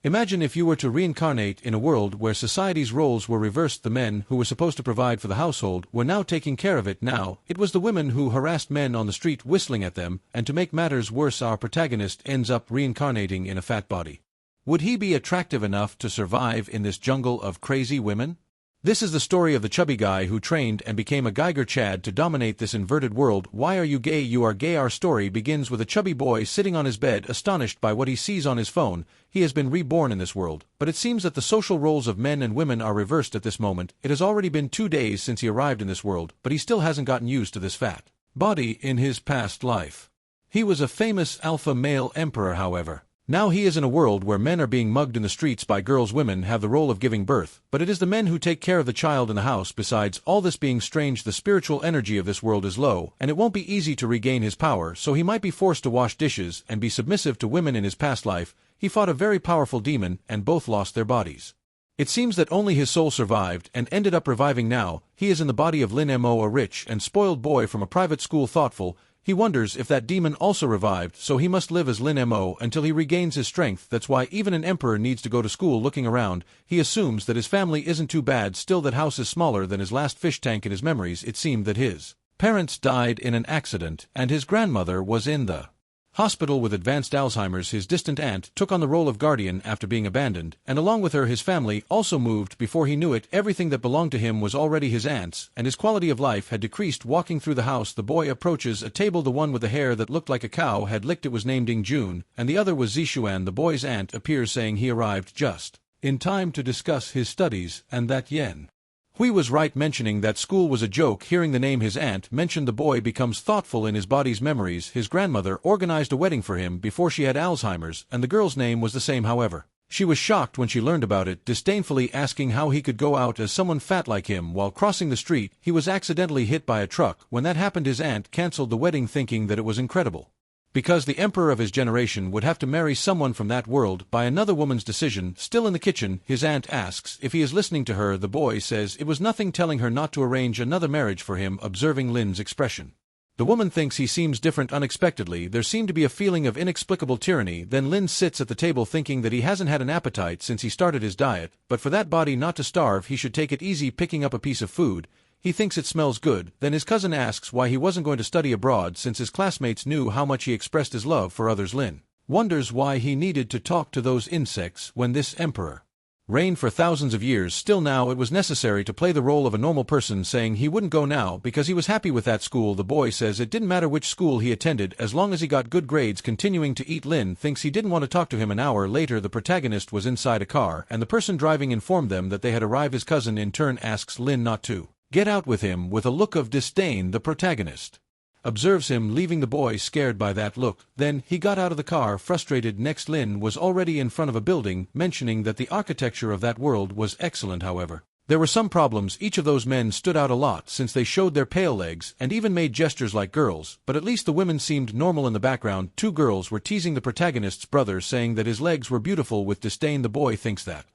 Imagine if you were to reincarnate in a world where society's roles were reversed. The men who were supposed to provide for the household were now taking care of it. Now, it was the women who harassed men on the street whistling at them, and to make matters worse our protagonist ends up reincarnating in a fat body. Would he be attractive enough to survive in this jungle of crazy women? This is the story of the chubby guy who trained and became a Geiger Chad to dominate this inverted world. Why are you gay? You are gay. Our story begins with a chubby boy sitting on his bed, astonished by what he sees on his phone. He has been reborn in this world, but it seems that the social roles of men and women are reversed at this moment. It has already been 2 days since he arrived in this world, but he still hasn't gotten used to this fat body in his past life. He was a famous alpha male emperor, however. Now he is in a world where men are being mugged in the streets by girls. Women have the role of giving birth, but it is the men who take care of the child in the house. Besides all this being strange, the spiritual energy of this world is low, and it won't be easy to regain his power, so he might be forced to wash dishes and be submissive to women. In his past life, he fought a very powerful demon, and both lost their bodies. It seems that only his soul survived and ended up reviving. Now, he is in the body of Lin Mo, a rich and spoiled boy from a private school. Thoughtful, he wonders if that demon also revived, so he must live as Lin Mo until he regains his strength. That's why even an emperor needs to go to school. Looking around, he assumes that his family isn't too bad. Still, that house is smaller than his last fish tank. In his memories, it seemed that his parents died in an accident, and his grandmother was in the hospital with advanced Alzheimer's. His distant aunt took on the role of guardian after being abandoned, and along with her his family also moved. Before he knew it, everything that belonged to him was already his aunt's, and his quality of life had decreased. Walking through the house, the boy approaches a table. The one with the hair that looked like a cow had licked it was named Ding Jun, and the other was Zishuan. The boy's aunt appears, saying he arrived just in time to discuss his studies, and that Yen Hui was right, mentioning that school was a joke. Hearing the name his aunt mentioned, the boy becomes thoughtful in his body's memories. His grandmother organized a wedding for him before she had Alzheimer's, and the girl's name was the same. However, she was shocked when she learned about it, disdainfully asking how he could go out as someone fat like him. While crossing the street, he was accidentally hit by a truck. When that happened, his aunt canceled the wedding, thinking that it was incredible, because the emperor of his generation would have to marry someone from that world by another woman's decision. Still in the kitchen, his aunt asks if he is listening to her. The boy says it was nothing, telling her not to arrange another marriage for him. Observing Lin's expression, the woman thinks he seems different. Unexpectedly, there seemed to be a feeling of inexplicable tyranny. Then Lin sits at the table thinking that he hasn't had an appetite since he started his diet, but for that body not to starve, he should take it easy. Picking up a piece of food, he thinks it smells good. Then his cousin asks why he wasn't going to study abroad since his classmates knew how much he expressed his love for others. Lin wonders why he needed to talk to those insects when this emperor reigned for thousands of years. Still, now it was necessary to play the role of a normal person, saying he wouldn't go now because he was happy with that school. The boy says it didn't matter which school he attended as long as he got good grades. Continuing to eat, Lin thinks he didn't want to talk to him. An hour later, the protagonist was inside a car, and the person driving informed them that they had arrived. His cousin in turn asks Lin not to get out with him. With a look of disdain, the protagonist observes him leaving, the boy scared by that look. Then he got out of the car, frustrated. Next, Lin was already in front of a building, mentioning that the architecture of that world was excellent. However, there were some problems. Each of those men stood out a lot since they showed their pale legs and even made gestures like girls, but at least the women seemed normal. In the background, 2 girls were teasing the protagonist's brother, saying that his legs were beautiful. With disdain, the boy thinks that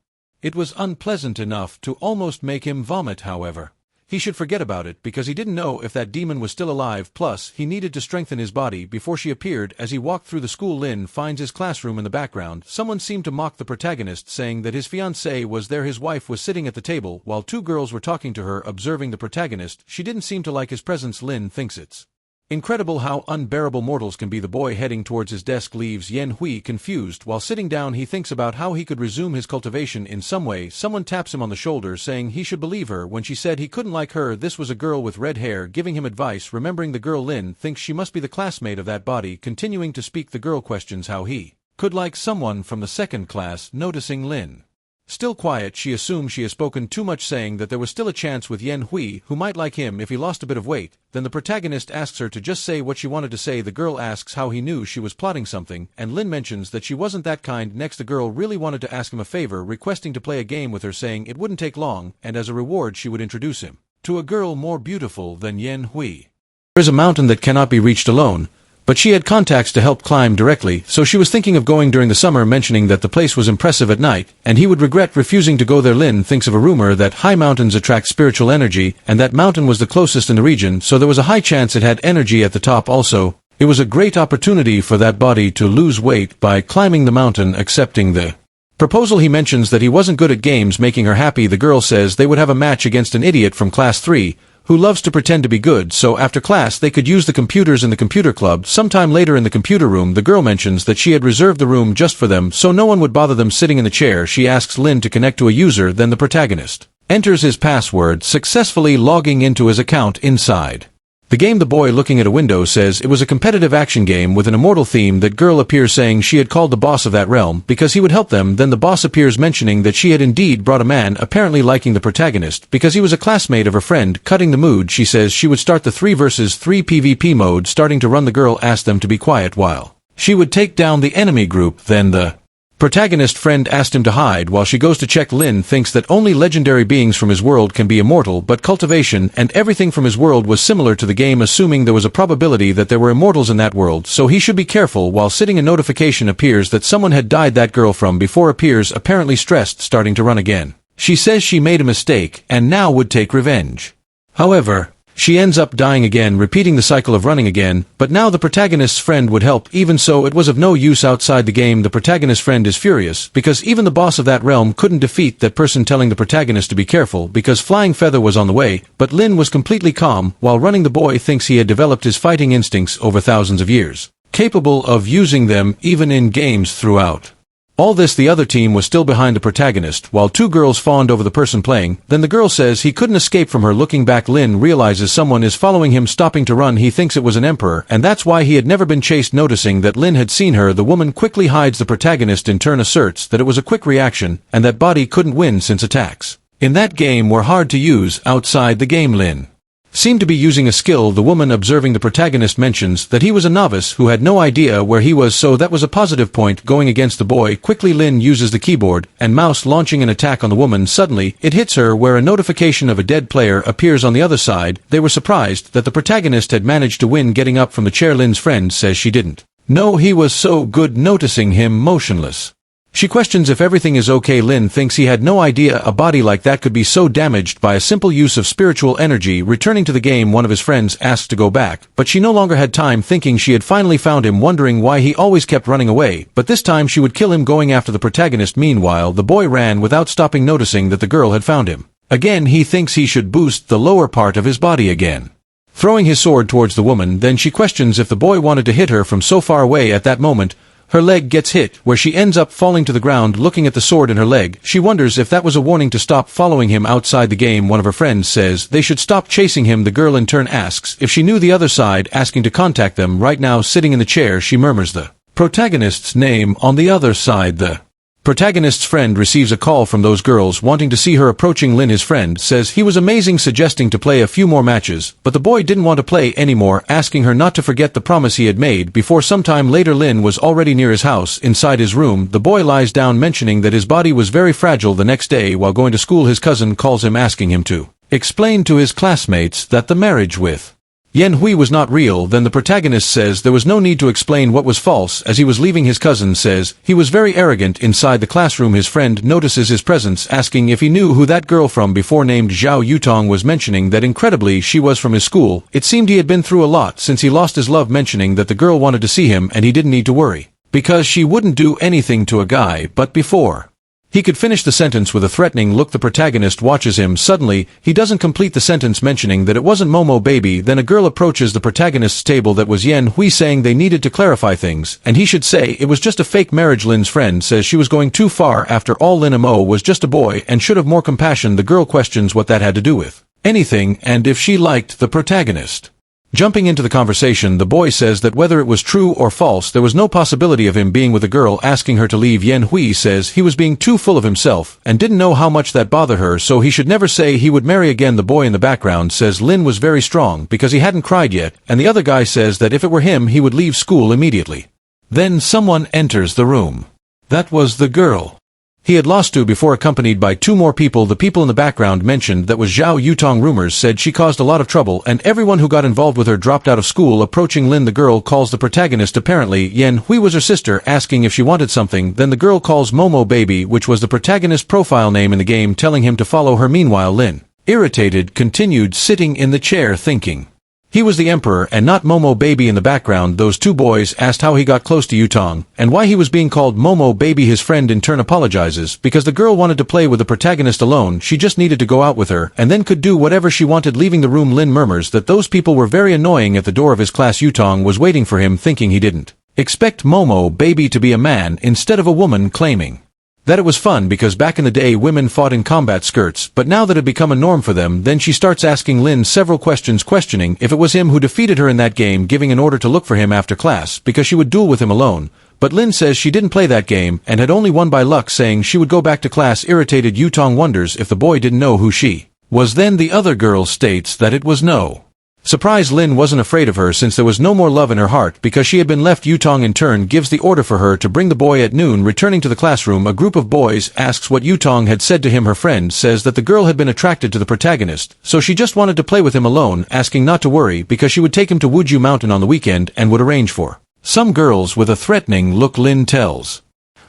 it was unpleasant enough to almost make him vomit. However, he should forget about it because he didn't know if that demon was still alive. Plus, he needed to strengthen his body before she appeared. As he walked through the school, Lin finds his classroom. In the background, someone seemed to mock the protagonist, saying that his fiancée was there. His wife was sitting at the table while 2 girls were talking to her. Observing the protagonist, she didn't seem to like his presence. Lin thinks it's incredible how unbearable mortals can be. The boy heading towards his desk leaves Yen Hui confused. While sitting down, he thinks about how he could resume his cultivation in some way. Someone taps him on the shoulder, saying he should believe her when she said he couldn't like her. This was a girl with red hair giving him advice. Remembering the girl, Lin thinks she must be the classmate of that body. Continuing to speak, the girl questions how he could like someone from the 2nd class. Noticing Lin still quiet, she assumes she has spoken too much, saying that there was still a chance with Yen Hui, who might like him if he lost a bit of weight. Then the protagonist asks her to just say what she wanted to say. The girl asks how he knew she was plotting something, and Lin mentions that she wasn't that kind. Next, the girl really wanted to ask him a favor, requesting to play a game with her, saying it wouldn't take long, and as a reward she would introduce him to a girl more beautiful than Yen Hui. There is a mountain that cannot be reached alone, but she had contacts to help climb directly, so she was thinking of going during the summer, mentioning that the place was impressive at night, and he would regret refusing to go there. Lin thinks of a rumor that high mountains attract spiritual energy, and that mountain was the closest in the region, so there was a high chance it had energy at the top also. It was a great opportunity for that body to lose weight by climbing the mountain. Accepting the proposal he mentions that he wasn't good at games making her happy. The girl says they would have a match against an idiot from class 3, who loves to pretend to be good, so after class they could use the computers in the computer club. Sometime later in the computer room, the girl mentions that she had reserved the room just for them so no one would bother them sitting in the chair. She asks Lin to connect to a user, then the protagonist enters his password, successfully logging into his account inside the game. The boy looking at a window says it was a competitive action game with an immortal theme. That girl appears saying she had called the boss of that realm because he would help them. Then the boss appears mentioning that she had indeed brought a man, apparently liking the protagonist because he was a classmate of her friend. Cutting the mood, she says she would start the 3 vs 3 PvP mode. Starting to run, the girl asked them to be quiet while she would take down the enemy group. Then the protagonist friend asked him to hide while she goes to check. Lin thinks that only legendary beings from his world can be immortal, but cultivation and everything from his world was similar to the game, assuming there was a probability that there were immortals in that world, so he should be careful. While sitting, a notification appears that someone had died that girl from before appears, apparently stressed, starting to run again. She says she made a mistake and now would take revenge. However, she ends up dying again, repeating the cycle of running again, but now the protagonist's friend would help. Even so, it was of no use outside the game. The protagonist's friend is furious because even the boss of that realm couldn't defeat that person, telling the protagonist to be careful because Flying Feather was on the way, but Lin was completely calm while running. The boy thinks he had developed his fighting instincts over thousands of years, capable of using them even in games throughout all this. The other team was still behind the protagonist, while 2 girls fawned over the person playing. Then the girl says he couldn't escape from her. Looking back, Lin realizes someone is following him. Stopping to run, he thinks it was an emperor, and that's why he had never been chased. Noticing that Lin had seen her, the woman quickly hides. The protagonist in turn asserts that it was a quick reaction, and that body couldn't win since attacks in that game were hard to use outside the game. Lin seemed to be using a skill. The woman observing the protagonist mentions that he was a novice who had no idea where he was, so that was a positive point. Going against the boy quickly, Lin uses the keyboard and mouse, launching an attack on the woman. Suddenly, it hits her where a notification of a dead player appears on the other side. They were surprised that the protagonist had managed to win. Getting up from the chair, Lin's friend says she didn't know he was so good, noticing him motionless. She questions if everything is okay. Lin thinks he had no idea a body like that could be so damaged by a simple use of spiritual energy. Returning to the game, one of his friends asks to go back, but she no longer had time, thinking she had finally found him, wondering why he always kept running away, but this time she would kill him, going after the protagonist. Meanwhile, the boy ran without stopping, noticing that the girl had found him. Again, he thinks he should boost the lower part of his body again, throwing his sword towards the woman. Then she questions if the boy wanted to hit her from so far away. At that moment, her leg gets hit, where she ends up falling to the ground. Looking at the sword in her leg, she wonders if that was a warning to stop following him outside the game. One of her friends says they should stop chasing him. The girl in turn asks if she knew the other side, asking to contact them. Right now, sitting in the chair, she murmurs the protagonist's name on the other side. The protagonist's friend receives a call from those girls wanting to see her. Approaching Lin, his friend says he was amazing, suggesting to play a few more matches, but the boy didn't want to play anymore, asking her not to forget the promise he had made before. Sometime later, Lin was already near his house. Inside his room, the boy lies down, mentioning that his body was very fragile. The next day, while going to school, his cousin calls him, asking him to explain to his classmates that the marriage with Yan Hui was not real. Then the protagonist says there was no need to explain what was false. As he was leaving, his cousin says he was very arrogant. Inside the classroom, his friend notices his presence, asking if he knew who that girl from before named Zhao Yutong was, mentioning that incredibly she was from his school. It seemed he had been through a lot since he lost his love, mentioning that the girl wanted to see him and he didn't need to worry because she wouldn't do anything to a guy. But before he could finish the sentence with a threatening look, the protagonist watches him. Suddenly, he doesn't complete the sentence, mentioning that it wasn't Momo baby. Then a girl approaches the protagonist's table that was Yan Hui, saying they needed to clarify things, and he should say it was just a fake marriage. Lin's friend says she was going too far. After all, Lin Mo was just a boy and should have more compassion. The girl questions what that had to do with anything, and if she liked the protagonist. Jumping into the conversation, the boy says that whether it was true or false, there was no possibility of him being with a girl, asking her to leave. Yan Hui says he was being too full of himself and didn't know how much that bothered her, so he should never say he would marry again. The boy in the background says Lin was very strong because he hadn't cried yet, and the other guy says that if it were him, he would leave school immediately. Then someone enters the room. That was the girl he had lost to before, accompanied by 2 more people. The people in the background mentioned that was Zhao Yutong. Rumors said she caused a lot of trouble and everyone who got involved with her dropped out of school. Approaching Lin, the girl calls the protagonist. Apparently, Yan Hui was her sister, asking if she wanted something. Then the girl calls Momo baby, which was the protagonist's profile name in the game, telling him to follow her. Meanwhile, Lin, irritated, continued sitting in the chair thinking He was the emperor and not Momo Baby. In the background, those two boys asked how he got close to Yutong, and why he was being called Momo Baby. His friend in turn apologizes, because the girl wanted to play with the protagonist alone, she just needed to go out with her, and then could do whatever she wanted. Leaving the room, Lin murmurs that those people were very annoying at the door of his class. Yutong was waiting for him, thinking he didn't expect Momo Baby to be a man instead of a woman, claiming that it was fun because back in the day women fought in combat skirts, but now that it had become a norm for them, then she starts asking Lin several questions, questioning if it was him who defeated her in that game, giving an order to look for him after class because she would duel with him alone. But Lin says she didn't play that game and had only won by luck, saying she would go back to class. Irritated, Yutong wonders if the boy didn't know who she was. Then the other girl states that it was no surprise. Lin wasn't afraid of her since there was no more love in her heart because she had been left. Yutong in turn gives the order for her to bring the boy at noon. Returning to the classroom, a group of boys asks what Yutong had said to him. Her friend says that the girl had been attracted to the protagonist, so she just wanted to play with him alone, asking not to worry because she would take him to Wuju Mountain on the weekend and would arrange for some girls with a threatening look. Lin tells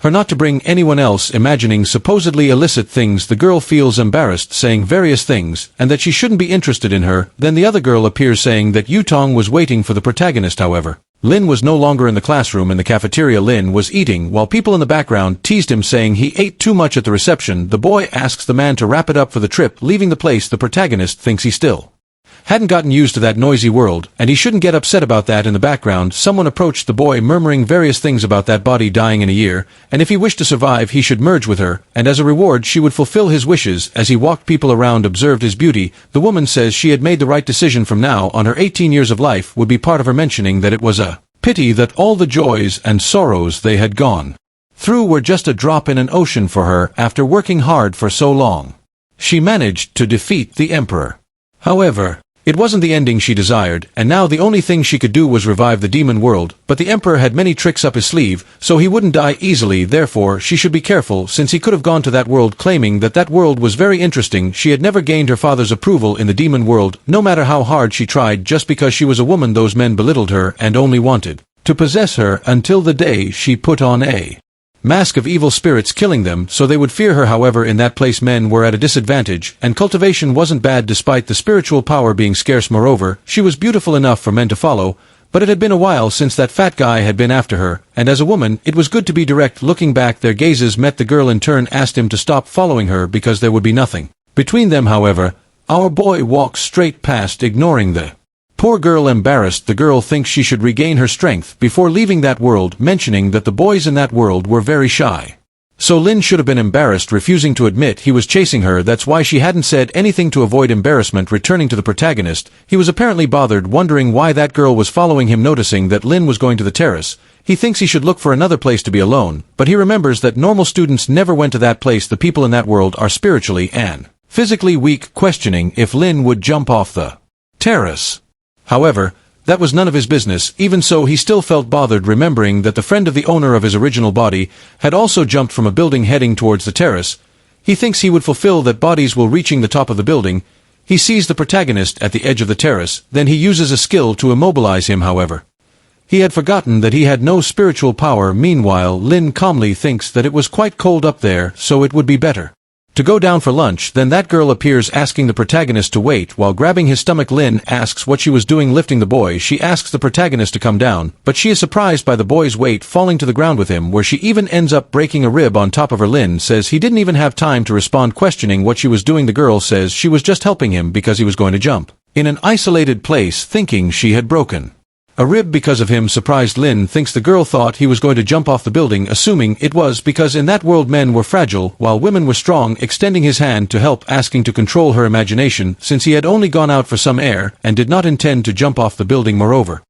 her not to bring anyone else, imagining supposedly illicit things. The girl feels embarrassed, saying various things, and that she shouldn't be interested in her. Then the other girl appears, saying that Yutong was waiting for the protagonist. However, Lin was no longer in the classroom. In the cafeteria, Lin was eating, while people in the background teased him, saying he ate too much. At the reception, the boy asks the man to wrap it up for the trip. Leaving the place, the protagonist thinks he still hadn't gotten used to that noisy world, and he shouldn't get upset about that. In the background, someone approached the boy, murmuring various things about that body dying in a year, and if he wished to survive he should merge with her, and as a reward she would fulfill his wishes. As he walked, people around observed his beauty. The woman says she had made the right decision. From now on, her 18 years of life would be part of her, mentioning that it was a pity that all the joys and sorrows they had gone through were just a drop in an ocean for her after working hard for so long. She managed to defeat the emperor. However, it wasn't the ending she desired, and now the only thing she could do was revive the demon world, but the emperor had many tricks up his sleeve, so he wouldn't die easily. Therefore, she should be careful, since he could have gone to that world, claiming that that world was very interesting. She had never gained her father's approval in the demon world, no matter how hard she tried. Just because she was a woman, those men belittled her and only wanted to possess her, until the day she put on a mask of evil spirits, killing them so they would fear her. However, in that place men were at a disadvantage, and cultivation wasn't bad despite the spiritual power being scarce. Moreover, she was beautiful enough for men to follow, but it had been a while since that fat guy had been after her, and as a woman it was good to be direct. Looking back, their gazes met. The girl in turn asked him to stop following her because there would be nothing between them. However, our boy walks straight past, ignoring the poor girl. Embarrassed, the girl thinks she should regain her strength before leaving that world, mentioning that the boys in that world were very shy. So Lin should have been embarrassed, refusing to admit he was chasing her. That's why she hadn't said anything to avoid embarrassment. Returning to the protagonist, he was apparently bothered, wondering why that girl was following him. Noticing that Lin was going to the terrace, he thinks he should look for another place to be alone, but he remembers that normal students never went to that place. The people in that world are spiritually and physically weak, questioning if Lin would jump off the terrace. However, that was none of his business. Even so, he still felt bothered, remembering that the friend of the owner of his original body had also jumped from a building heading towards the terrace. He thinks he would fulfill that bodies while reaching the top of the building. He sees the protagonist at the edge of the terrace, then he uses a skill to immobilize him. However, he had forgotten that he had no spiritual power. Meanwhile, Lin calmly thinks that it was quite cold up there, so it would be better to go down for lunch. Then that girl appears, asking the protagonist to wait. While grabbing his stomach, Lin asks what she was doing lifting the boy. She asks the protagonist to come down, but she is surprised by the boy's weight falling to the ground with him, where she even ends up breaking a rib on top of her. Lin says he didn't even have time to respond, questioning what she was doing. The girl says she was just helping him because he was going to jump in an isolated place, thinking she had broken a rib because of him. Surprised, Lin thinks the girl thought he was going to jump off the building, assuming it was because in that world men were fragile while women were strong. Extending his hand to help, asking to control her imagination, since he had only gone out for some air and did not intend to jump off the building. Moreover,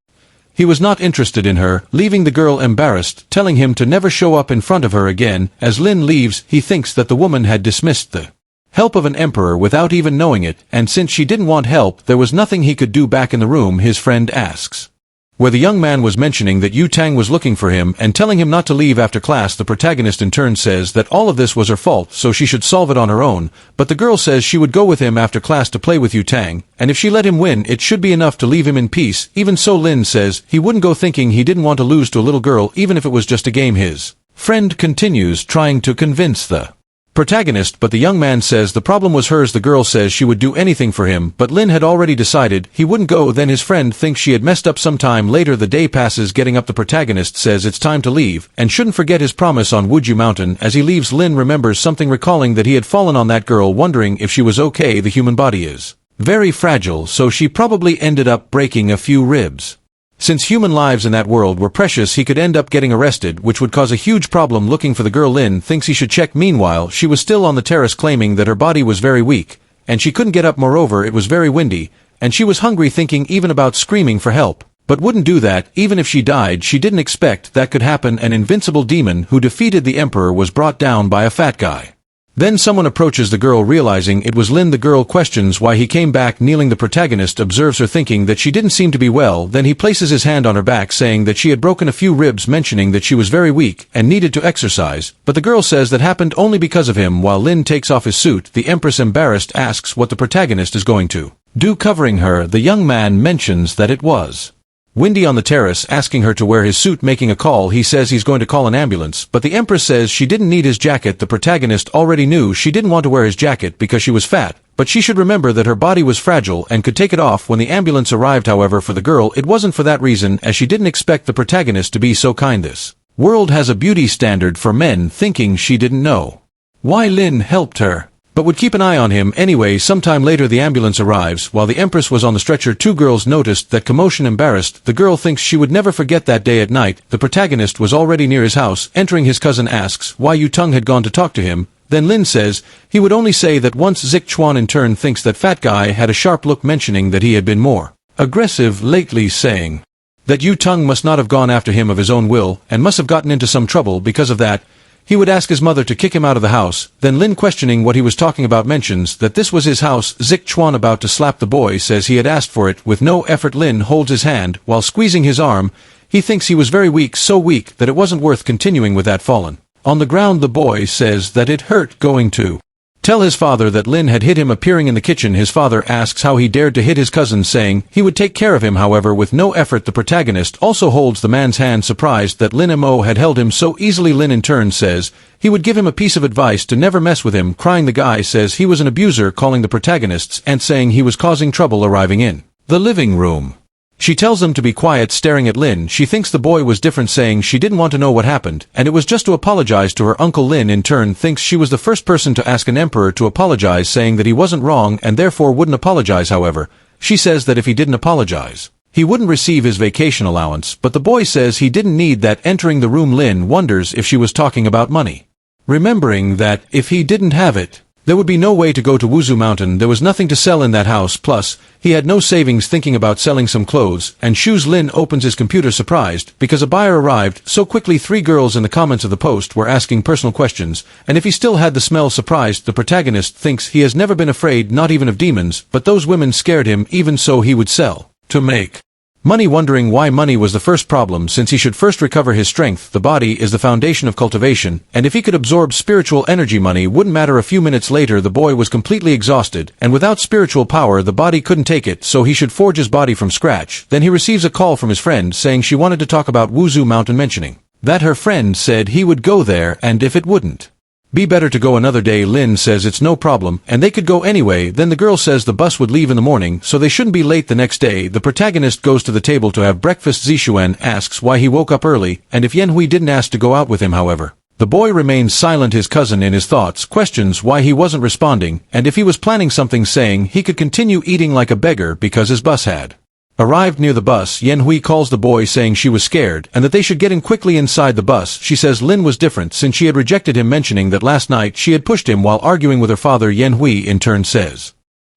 he was not interested in her, leaving the girl embarrassed, telling him to never show up in front of her again. As Lin leaves, he thinks that the woman had dismissed the help of an emperor without even knowing it, and since she didn't want help, there was nothing he could do. Back in the room, his friend asks where the young man was, mentioning that Yu Tang was looking for him and telling him not to leave after class. The protagonist in turn says that all of this was her fault, so she should solve it on her own, but the girl says she would go with him after class to play with Yu Tang, and if she let him win it should be enough to leave him in peace. Even so, Lin says he wouldn't go, thinking he didn't want to lose to a little girl even if it was just a game. His friend continues trying to convince the protagonist, but the young man says the problem was hers. The girl says she would do anything for him, but Lin had already decided he wouldn't go. Then his friend thinks she had messed up. Some time later the day passes. Getting up, the protagonist says it's time to leave, and shouldn't forget his promise on Wuju Mountain. As he leaves, Lin remembers something, recalling that he had fallen on that girl, wondering if she was okay. The human body is very fragile, so she probably ended up breaking a few ribs. Since human lives in that world were precious, he could end up getting arrested, which would cause a huge problem looking for the girl. Lin thinks he should check. Meanwhile, she was still on the terrace, claiming that her body was very weak, and she couldn't get up. Moreover, it was very windy, and she was hungry, thinking even about screaming for help, but wouldn't do that even if she died. She didn't expect that could happen. An invincible demon who defeated the emperor was brought down by a fat guy. Then someone approaches the girl, realizing it was Lin. The girl questions why he came back. Kneeling, the protagonist observes her, thinking that she didn't seem to be well. Then he places his hand on her back, saying that she had broken a few ribs, mentioning that she was very weak and needed to exercise, but the girl says that happened only because of him. While Lin takes off his suit, the empress, embarrassed, asks what the protagonist is going to do covering her. The young man mentions that it was windy on the terrace, asking her to wear his suit. Making a call, he says he's going to call an ambulance, but the empress says she didn't need his jacket. The protagonist already knew she didn't want to wear his jacket because she was fat, but she should remember that her body was fragile and could take it off when the ambulance arrived. However, for the girl, it wasn't for that reason, as she didn't expect the protagonist to be so kind. This world has a beauty standard for men, thinking she didn't know why Lin helped her, but would keep an eye on him anyway. Sometime later the ambulance arrives. While the empress was on the stretcher, two girls noticed that commotion. Embarrassed, the girl thinks she would never forget that day. At night, the protagonist was already near his house. Entering, his cousin asks why Yu Tung had gone to talk to him. Then Lin says he would only say that once. Zik Chuan in turn thinks that fat guy had a sharp look, mentioning that he had been more aggressive lately, saying that Yu Tung must not have gone after him of his own will and must have gotten into some trouble. Because of that, he would ask his mother to kick him out of the house. Then Lin, questioning what he was talking about, mentions that this was his house. Zik Chuan, about to slap the boy, says he had asked for it with no effort. Lin holds his hand while squeezing his arm. He thinks he was very weak, so weak that it wasn't worth continuing with that. Fallen on the ground, the boy says that it hurt going to tell his father that Lin had hit him. Appearing in the kitchen, his father asks how he dared to hit his cousin, saying he would take care of him. However, with no effort, the protagonist also holds the man's hand, surprised that Lin Mo had held him so easily. Lin in turn says he would give him a piece of advice to never mess with him. Crying, the guy says he was an abuser, calling the protagonists and saying he was causing trouble. Arriving in the living room, she tells them to be quiet. Staring at Lin, she thinks the boy was different, saying she didn't want to know what happened, and it was just to apologize to her uncle. Lin in turn thinks she was the first person to ask an emperor to apologize, saying that he wasn't wrong and therefore wouldn't apologize. However, she says that if he didn't apologize, he wouldn't receive his vacation allowance, but the boy says he didn't need that. Entering the room, Lin wonders if she was talking about money, remembering that if he didn't have it, there would be no way to go to Wuzu Mountain. There was nothing to sell in that house, plus he had no savings. Thinking about selling some clothes and shoes, Lin opens his computer, surprised because a buyer arrived so quickly. 3 girls in the comments of the post were asking personal questions, and if he still had the smell. Surprised, the protagonist thinks he has never been afraid, not even of demons, but those women scared him. Even so, he would sell to make money, wondering why money was the first problem, since he should first recover his strength. The body is the foundation of cultivation, and if he could absorb spiritual energy, money wouldn't matter. A few minutes later, the boy was completely exhausted, and without spiritual power the body couldn't take it, so he should forge his body from scratch. Then he receives a call from his friend, saying she wanted to talk about Wuzu Mountain, mentioning that her friend said he would go there, and if it wouldn't be better to go another day. Lin says it's no problem, and they could go anyway. Then the girl says the bus would leave in the morning, so they shouldn't be late the next day. The protagonist goes to the table to have breakfast. Zixuan asks why he woke up early, and if Yan Hui didn't ask to go out with him. However, the boy remains silent. His cousin, in his thoughts, questions why he wasn't responding, and if he was planning something, saying he could continue eating like a beggar because his bus had arrived. Near the bus, Yan Hui calls the boy, saying she was scared and that they should get him quickly inside the bus. She says Lin was different since she had rejected him, mentioning that last night she had pushed him while arguing with her father. Yan Hui in turn says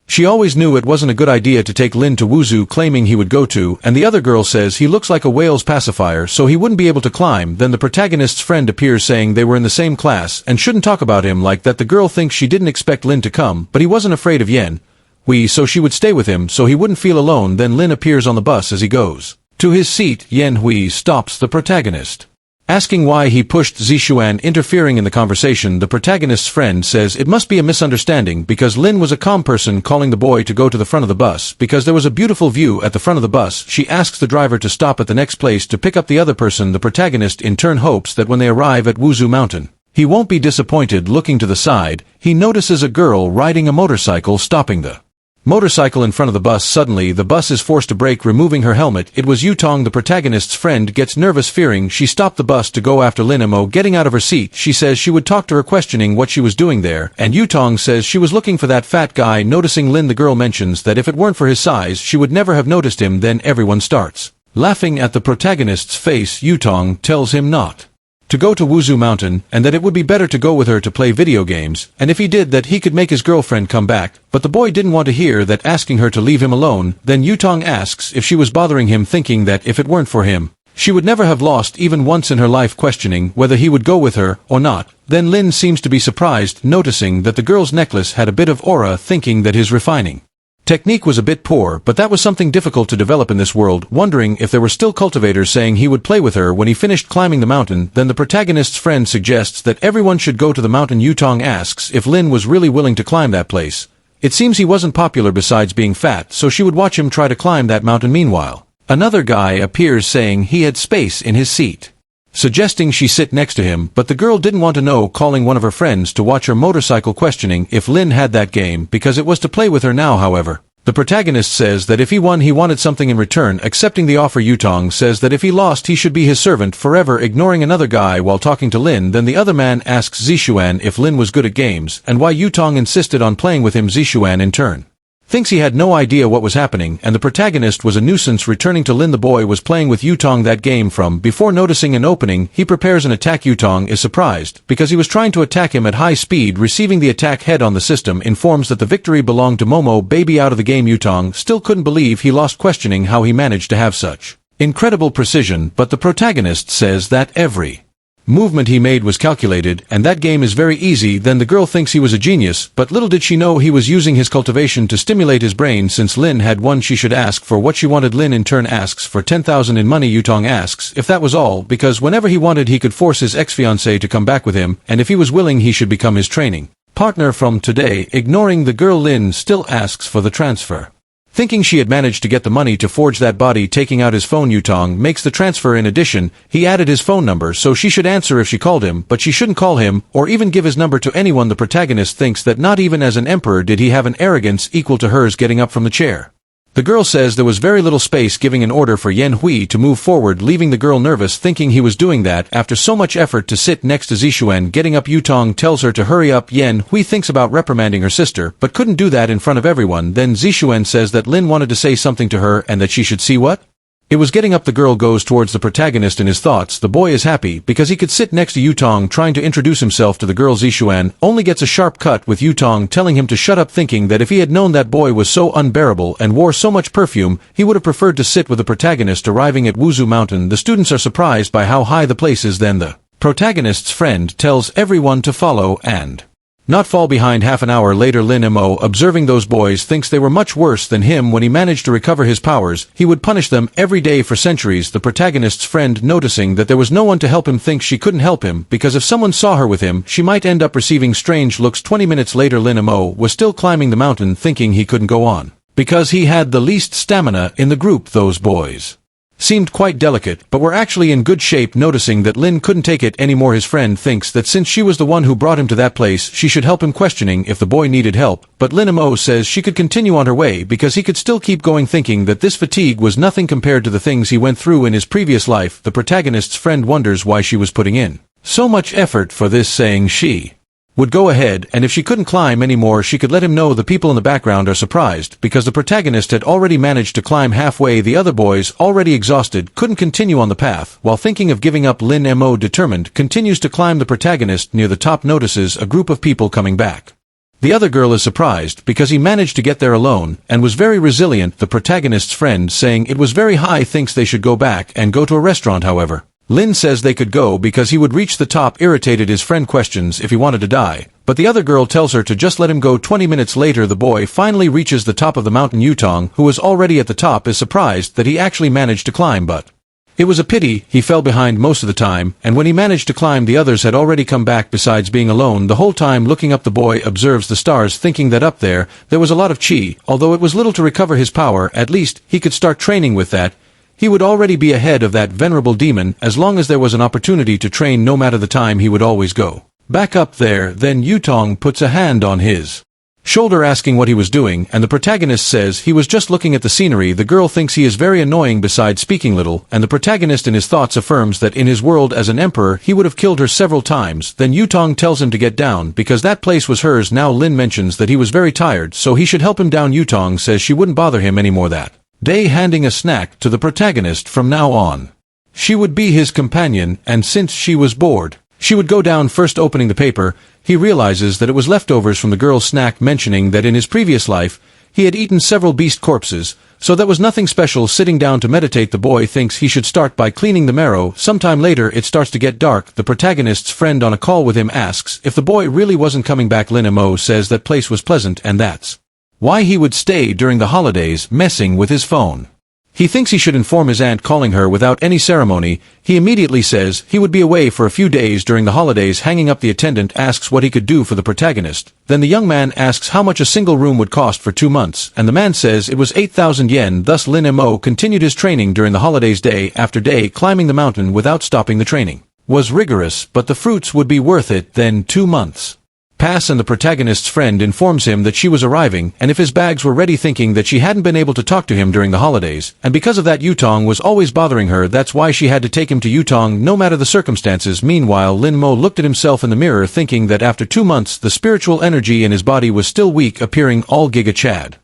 she always knew it wasn't a good idea to take Lin to Wuzu, claiming he would go to, and the other girl says he looks like a whale's pacifier, so he wouldn't be able to climb. Then the protagonist's friend appears, saying they were in the same class and shouldn't talk about him like that. The girl thinks she didn't expect Lin to come, but he wasn't afraid of Yan Hui, so she would stay with him so he wouldn't feel alone. Then Lin appears on the bus. As he goes to his seat, Yan Hui stops the protagonist, asking why he pushed Zixuan. Interfering in the conversation, the protagonist's friend says it must be a misunderstanding because Lin was a calm person, calling the boy to go to the front of the bus because there was a beautiful view at the front of the bus. She asks the driver to stop at the next place to pick up the other person. The protagonist in turn hopes that when they arrive at Wuzu Mountain, He won't be disappointed. Looking to the side, he notices a girl riding a motorcycle stopping the motorcycle in front of the bus. Suddenly, the bus is forced to brake, removing her helmet. It was Yutong, the protagonist's friend, gets nervous, fearing she stopped the bus to go after Lin Mo. Getting out of her seat, she says she would talk to her, questioning what she was doing there, and Yutong says she was looking for that fat guy. Noticing Lin, the girl mentions that if it weren't for his size, she would never have noticed him. Then everyone starts laughing at the protagonist's face. Yutong tells him not to go to Wuzu Mountain, and that it would be better to go with her to play video games, and if he did that he could make his girlfriend come back. But the boy didn't want to hear that, asking her to leave him alone. Then Yutong asks if she was bothering him, thinking that if it weren't for him, she would never have lost even once in her life, questioning whether he would go with her or not. Then Lin seems to be surprised, noticing that the girl's necklace had a bit of aura, thinking that his refining technique was a bit poor, but that was something difficult to develop in this world. Wondering if there were still cultivators, saying he would play with her when he finished climbing the mountain. Then the protagonist's friend suggests that everyone should go to the mountain. Yutong asks if Lin was really willing to climb that place. It seems he wasn't popular besides being fat, so she would watch him try to climb that mountain. Meanwhile, another guy appears, saying he had space in his seat, suggesting she sit next to him, but the girl didn't want to know, calling one of her friends to watch her motorcycle, questioning if Lin had that game because it was to play with her now. However, the protagonist says that if he won he wanted something in return. Accepting the offer, Yutong says that if he lost he should be his servant forever, ignoring another guy while talking to Lin. Then the other man asks Zishuan if Lin was good at games, and why Yutong insisted on playing with him. Zishuan in turn thinks he had no idea what was happening, and the protagonist was a nuisance. Returning to Lin, the boy was playing with Yutong that game from before. Noticing an opening, he prepares an attack. Yutong is surprised because he was trying to attack him at high speed. Receiving the attack head on, the system informs that the victory belonged to Momo. Baby out of the game. Yutong still couldn't believe he lost, questioning how he managed to have such incredible precision, but the protagonist says that every movement he made was calculated, and that game is very easy. Then the girl thinks he was a genius, but little did she know he was using his cultivation to stimulate his brain. Since Lin had won, she should ask for what she wanted. Lin in turn asks for 10,000 in money. Yutong asks if that was all, because whenever he wanted he could force his ex-fiancée to come back with him, and if he was willing he should become his training partner from today. Ignoring the girl, Lin still asks for the transfer, thinking she had managed to get the money to forge that body. Taking out his phone, Yutong makes the transfer. In addition, he added his phone number, so she should answer if she called him, but she shouldn't call him or even give his number to anyone. The protagonist thinks that not even as an emperor did he have an arrogance equal to hers. Getting up from the chair, the girl says there was very little space, giving an order for Yan Hui to move forward, leaving the girl nervous, thinking he was doing that after so much effort to sit next to Zishuan. Getting up, Yutong tells her to hurry up. Yan Hui thinks about reprimanding her sister, but couldn't do that in front of everyone. Then Zishuan says that Lin wanted to say something to her and that she should see what it was. Getting up, the girl goes towards the protagonist. In his thoughts, the boy is happy because he could sit next to Yutong, trying to introduce himself to the girl. Zishuan only gets a sharp cut, with Yutong telling him to shut up, thinking that if he had known that boy was so unbearable and wore so much perfume, he would have preferred to sit with the protagonist. Arriving at Wuzu Mountain, the students are surprised by how high the place is. Then the protagonist's friend tells everyone to follow and not fall behind. Half an hour later, Lin Mo, observing those boys, thinks they were much worse than him. When he managed to recover his powers, he would punish them every day for centuries. The protagonist's friend, noticing that there was no one to help him, thinks she couldn't help him because if someone saw her with him, she might end up receiving strange looks. 20 minutes later, Lin Mo was still climbing the mountain, thinking he couldn't go on because he had the least stamina in the group. Those boys seemed quite delicate, but were actually in good shape. Noticing that Lin couldn't take it anymore, his friend thinks that since she was the one who brought him to that place, she should help him, questioning if the boy needed help. But Lin Mo says she could continue on her way because he could still keep going, thinking that this fatigue was nothing compared to the things he went through in his previous life. The protagonist's friend wonders why she was putting in so much effort for this, saying she would go ahead, and if she couldn't climb anymore she could let him know. The people in the background are surprised because the protagonist had already managed to climb halfway. The other boys, already exhausted, couldn't continue on the path. While thinking of giving up, Lin Mo, determined, continues to climb. The protagonist near the top notices a group of people coming back. The other girl is surprised because he managed to get there alone and was very resilient. The protagonist's friend, saying it was very high, thinks they should go back and go to a restaurant. However, Lin says they could go because he would reach the top. Irritated, his friend questions if he wanted to die, but the other girl tells her to just let him go. 20 minutes later, the boy finally reaches the top of the mountain. Yutong, who was already at the top, is surprised that he actually managed to climb, but it was a pity he fell behind most of the time, and when he managed to climb, the others had already come back. Besides being alone the whole time, looking up, the boy observes the stars, thinking that up there was a lot of chi. Although it was little to recover his power, at least he could start training with that. He would already be ahead of that venerable demon. As long as there was an opportunity to train, no matter the time, he would always go. Back up there, then Yutong puts a hand on his shoulder asking what he was doing, and the protagonist says he was just looking at the scenery. The girl thinks he is very annoying besides speaking little, and the protagonist in his thoughts affirms that in his world as an emperor he would have killed her several times. Then Yutong tells him to get down, because that place was hers. Now Lin mentions that he was very tired, so he should help him down. Yutong says she wouldn't bother him anymore that day, handing a snack to the protagonist. From now on, she would be his companion, and since she was bored, she would go down first. Opening the paper, he realizes that it was leftovers from the girl's snack, mentioning that in his previous life, he had eaten several beast corpses, so that was nothing special. Sitting down to meditate, the boy thinks he should start by cleaning the marrow. Sometime later it starts to get dark. The protagonist's friend on a call with him asks if the boy really wasn't coming back. Lin Mo says that place was pleasant and that's why he would stay during the holidays, messing with his phone. He thinks he should inform his aunt, calling her without any ceremony. He immediately says he would be away for a few days during the holidays. Hanging up, the attendant asks what he could do for the protagonist. Then the young man asks how much a single room would cost for 2 months, and the man says it was 8,000 yen. Thus Lin Mo continued his training during the holidays, day after day, climbing the mountain without stopping. The training was rigorous, but the fruits would be worth it. Then 2 months pass, and the protagonist's friend informs him that she was arriving, and if his bags were ready, thinking that she hadn't been able to talk to him during the holidays, and because of that Yutong was always bothering her. That's why she had to take him to Yutong, no matter the circumstances. Meanwhile, Lin Mo looked at himself in the mirror, thinking that after 2 months the spiritual energy in his body was still weak, appearing all Giga Chad.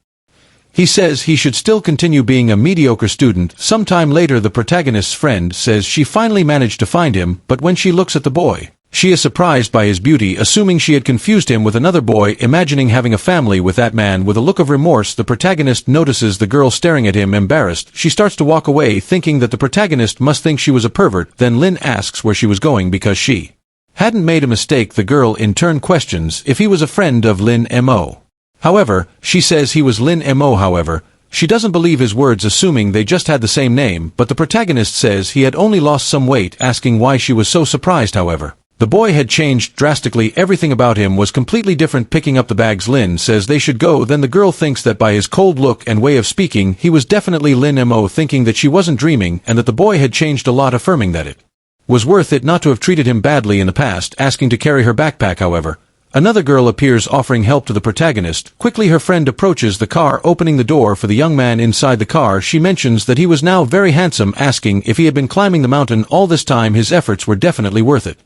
He says he should still continue being a mediocre student. Sometime later, the protagonist's friend says she finally managed to find him, but when she looks at the boy, she is surprised by his beauty, assuming she had confused him with another boy, imagining having a family with that man. With a look of remorse, the protagonist notices the girl staring at him. Embarrassed, she starts to walk away, thinking that the protagonist must think she was a pervert. Then Lin asks where she was going because she hadn't made a mistake. The girl in turn questions if he was a friend of Lin Mo. However, she says he was Lin Mo. However, she doesn't believe his words, assuming they just had the same name, but the protagonist says he had only lost some weight, asking why she was so surprised. However, the boy had changed drastically. Everything about him was completely different. Picking up the bags, Lin says they should go. Then the girl thinks that by his cold look and way of speaking, he was definitely Lin Mo, thinking that she wasn't dreaming and that the boy had changed a lot, affirming that it was worth it not to have treated him badly in the past, asking to carry her backpack. However, another girl appears, offering help to the protagonist. Quickly her friend approaches the car, opening the door for the young man inside the car. She mentions that he was now very handsome, asking if he had been climbing the mountain all this time. His efforts were definitely worth it.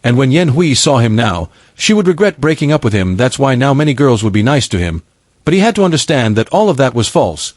And when Yen Hui saw him now, she would regret breaking up with him. That's why now many girls would be nice to him. But he had to understand that all of that was false.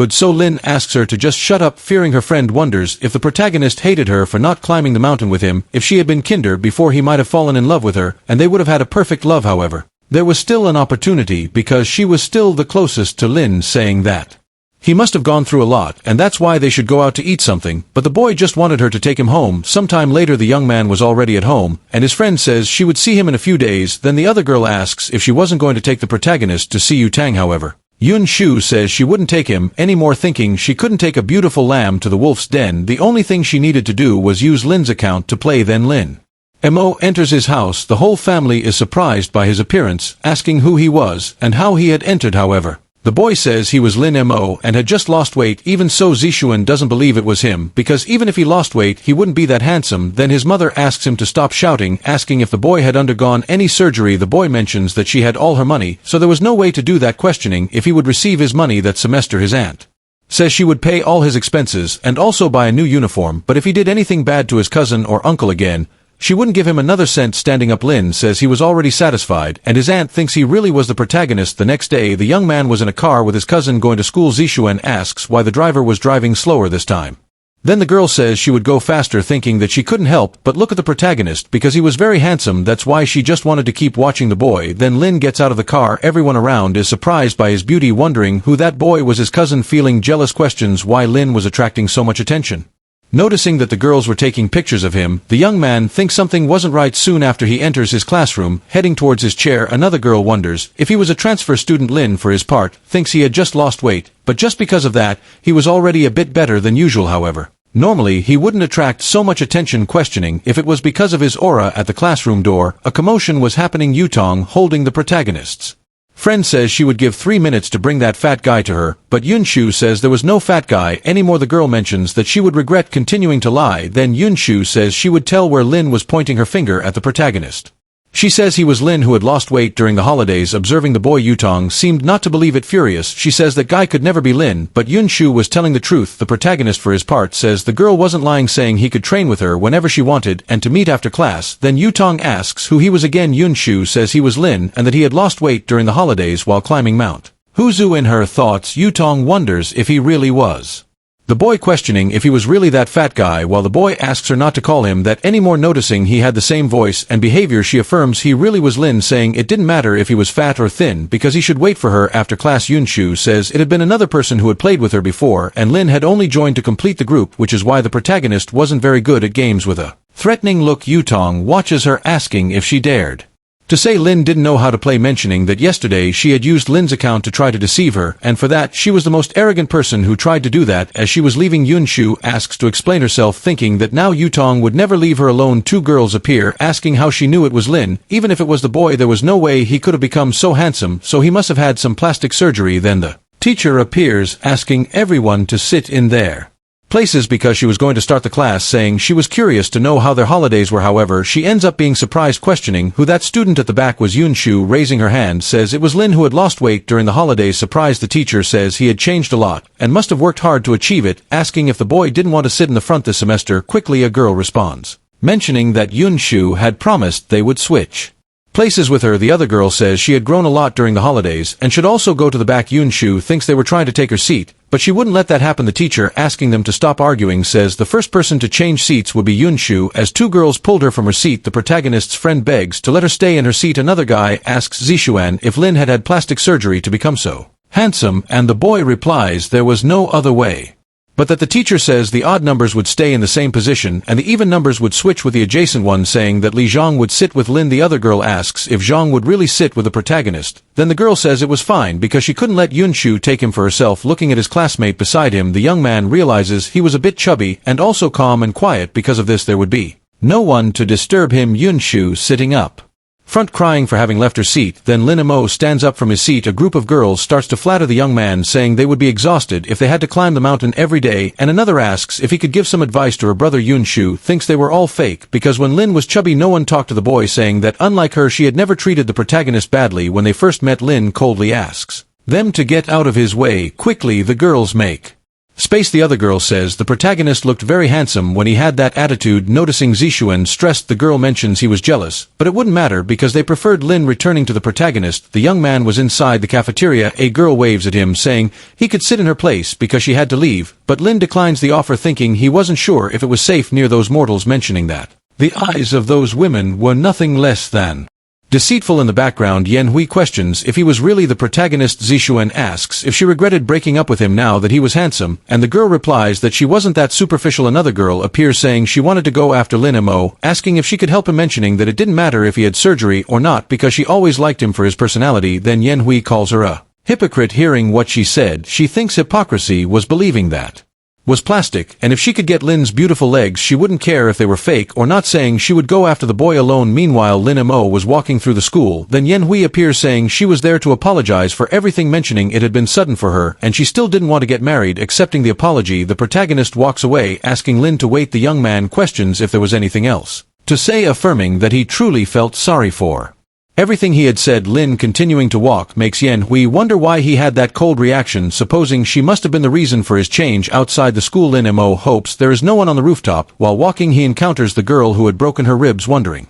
So Lin asks her to just shut up, fearing her friend wonders if the protagonist hated her for not climbing the mountain with him. If she had been kinder before, he might have fallen in love with her, and they would have had a perfect love. However, there was still an opportunity, because she was still the closest to Lin, saying that he must have gone through a lot, and that's why they should go out to eat something. But the boy just wanted her to take him home. Sometime later, the young man was already at home, and his friend says she would see him in a few days. Then the other girl asks if she wasn't going to take the protagonist to see Yu Tang. However, Yun Shu says she wouldn't take him anymore, thinking she couldn't take a beautiful lamb to the wolf's den. The only thing she needed to do was use Lin's account to play. Then Lin Mo enters his house. The whole family is surprised by his appearance, asking who he was and how he had entered. However, the boy says he was Lin Mo and had just lost weight. Even so, Zishuan doesn't believe it was him, because even if he lost weight, he wouldn't be that handsome. Then his mother asks him to stop shouting, asking if the boy had undergone any surgery. The boy mentions that she had all her money, so there was no way to do that, questioning if he would receive his money that semester. His aunt says she would pay all his expenses and also buy a new uniform, but if he did anything bad to his cousin or uncle again, she wouldn't give him another cent. Standing up, Lin says he was already satisfied, and his aunt thinks he really was the protagonist. The next day, the young man was in a car with his cousin going to school. Zishuan asks why the driver was driving slower this time. Then the girl says she would go faster, thinking that she couldn't help but look at the protagonist because he was very handsome. That's why she just wanted to keep watching the boy. Then Lin gets out of the car. Everyone around is surprised by his beauty, wondering who that boy was. His cousin, feeling jealous, questions why Lin was attracting so much attention. Noticing that the girls were taking pictures of him, the young man thinks something wasn't right. Soon after, he enters his classroom, heading towards his chair. Another girl wonders if he was a transfer student. Lin, for his part, thinks he had just lost weight, but just because of that, he was already a bit better than usual. However, normally he wouldn't attract so much attention, questioning if it was because of his aura. At the classroom door, a commotion was happening. Yutong, holding the protagonist's friend, says she would give 3 minutes to bring that fat guy to her, but Yunshu says there was no fat guy anymore. The girl mentions that she would regret continuing to lie. Then Yunshu says she would tell where Lin was, pointing her finger at the protagonist. She says he was Lin who had lost weight during the holidays. Observing the boy, Yutong seemed not to believe it. Furious, she says that guy could never be Lin, but Yunshu was telling the truth. The protagonist for his part says the girl wasn't lying, saying he could train with her whenever she wanted and to meet after class. Then Yutong asks who he was again. Yunshu says he was Lin and that he had lost weight during the holidays while climbing Mount Huzu. In her thoughts, Yutong wonders if he really was the boy, questioning if he was really that fat guy, while the boy asks her not to call him that anymore, noticing he had the same voice and behavior. She affirms he really was Lin, saying it didn't matter if he was fat or thin because he should wait for her after class. Yunshu says it had been another person who had played with her before and Lin had only joined to complete the group, which is why the protagonist wasn't very good at games. With a threatening look, Yutong watches her, asking if she dared to say Lin didn't know how to play, mentioning that yesterday she had used Lin's account to try to deceive her, and for that she was the most arrogant person who tried to do that. As she was leaving, Yunshu asks to explain herself, thinking that now Yutong would never leave her alone. Two girls appear, asking how she knew it was Lin. Even if it was the boy, there was no way he could have become so handsome, so he must have had some plastic surgery. Then the teacher appears, asking everyone to sit in their places because she was going to start the class, saying she was curious to know how their holidays were. However, she ends up being surprised, questioning who that student at the back was. Yunshu, raising her hand, says it was Lin who had lost weight during the holidays. Surprised, the teacher says he had changed a lot and must have worked hard to achieve it, asking if the boy didn't want to sit in the front this semester. Quickly, a girl responds, mentioning that Yunshu had promised they would switch places with her. The other girl says she had grown a lot during the holidays and should also go to the back. Yunshu thinks they were trying to take her seat, but she wouldn't let that happen. The teacher, asking them to stop arguing, says the first person to change seats would be Yunshu. As two girls pulled her from her seat, the protagonist's friend begs to let her stay in her seat. Another guy asks Zishuan if Lin had had plastic surgery to become so handsome, and the boy replies there was no other way, but that the teacher says the odd numbers would stay in the same position and the even numbers would switch with the adjacent ones, saying that Li Zhang would sit with Lin. The other girl asks if Zhang would really sit with the protagonist. Then the girl says it was fine because she couldn't let Yunshu take him for herself. Looking at his classmate beside him, the young man realizes he was a bit chubby and also calm and quiet. Because of this, there would be no one to disturb him. Yunshu sitting up front, crying for having left her seat. Then Lin Mo stands up from his seat. A group of girls starts to flatter the young man, saying they would be exhausted if they had to climb the mountain every day, and another asks if he could give some advice to her brother. Yunshu thinks they were all fake because when Lin was chubby no one talked to the boy, saying that unlike her she had never treated the protagonist badly. When they first met, Lin coldly asks them to get out of his way. Quickly, the girls make space. The other girl says the protagonist looked very handsome when he had that attitude. Noticing Zishuan stressed, the girl mentions he was jealous, but it wouldn't matter because they preferred Lin. Returning to the protagonist, the young man was inside the cafeteria. A girl waves at him, saying he could sit in her place because she had to leave, but Lin declines the offer, thinking he wasn't sure if it was safe near those mortals, mentioning that the eyes of those women were nothing less than deceitful. In the background, Yen Hui questions if he was really the protagonist. Zishuan asks if she regretted breaking up with him now that he was handsome, and the girl replies that she wasn't that superficial. Another girl appears, saying she wanted to go after Lin Mo, asking if she could help him, mentioning that it didn't matter if he had surgery or not because she always liked him for his personality. Then Yen Hui calls her a hypocrite. Hearing what she said, she thinks hypocrisy was believing that was plastic, and if she could get Lin's beautiful legs she wouldn't care if they were fake or not, saying she would go after the boy alone. Meanwhile, Lin Mo was walking through the school. Then Yen Hui appears, saying she was there to apologize for everything, mentioning it had been sudden for her and she still didn't want to get married. Accepting the apology, the protagonist walks away, asking Lin to wait. The young man questions if there was anything else to say, affirming that he truly felt sorry for everything he had said. Lin, continuing to walk, makes Yen Hui wonder why he had that cold reaction, supposing she must have been the reason for his change. Outside the school, Lin Mo hopes there is no one on the rooftop. While walking, he encounters the girl who had broken her ribs, wondering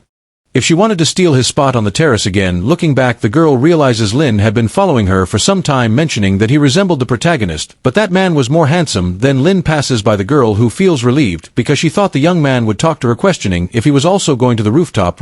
if she wanted to steal his spot on the terrace again. Looking back, the girl realizes Lin had been following her for some time, mentioning that he resembled the protagonist, but that man was more handsome. Then Lin passes by the girl, who feels relieved because she thought the young man would talk to her, questioning if he was also going to the rooftop.